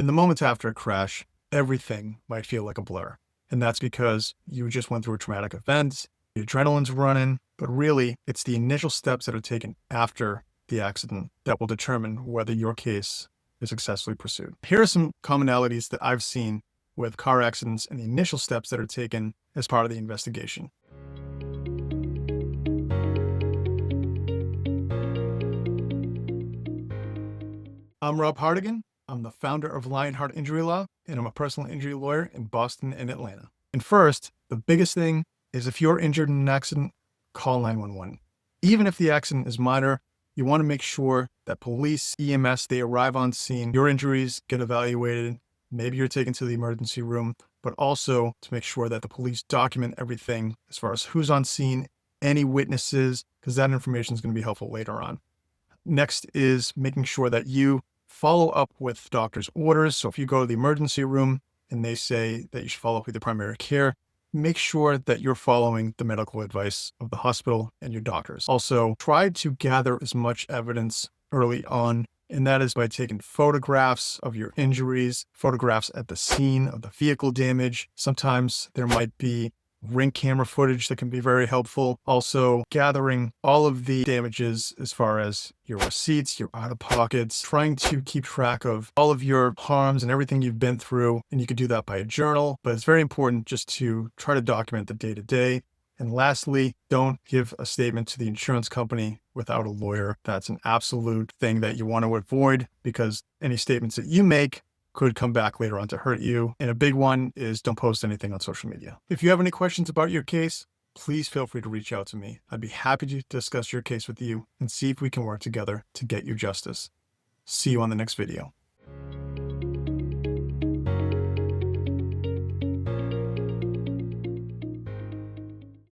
In the moments after a crash, everything might feel like a blur. And that's because you just went through a traumatic event, the adrenaline's running, but really it's the initial steps that are taken after the accident that will determine whether your case is successfully pursued. Here are some commonalities that I've seen with car accidents and the initial steps that are taken as part of the investigation. I'm Rob Hartigan. I'm the founder of Lionhart Injury Law, and I'm a personal injury lawyer in Boston and Atlanta. And first, the biggest thing is if you're injured in an accident, call 911. Even if the accident is minor, you want to make sure that police, EMS, they arrive on scene, your injuries get evaluated, maybe you're taken to the emergency room, but also to make sure that the police document everything as far as who's on scene, any witnesses, because that information is going to be helpful later on. Next is making sure that you follow up with doctor's orders. So if you go to the emergency room and they say that you should follow up with your primary care, make sure that you're following the medical advice of the hospital and your doctors. Also, try to gather as much evidence early on, and that is by taking photographs of your injuries, photographs at the scene of the vehicle damage. Sometimes there might be ring camera footage that can be very helpful. Also, gathering all of the damages as far as your receipts, your out-of-pockets, trying to keep track of all of your harms and everything you've been through. And you could do that by a journal, but it's very important just to try to document the day-to-day. And lastly, don't give a statement to the insurance company without a lawyer. That's an absolute thing that you want to avoid, because any statements that you make could come back later on to hurt you. And a big one is don't post anything on social media. If you have any questions about your case, please feel free to reach out to me. I'd be happy to discuss your case with you and see if we can work together to get you justice. See you on the next video.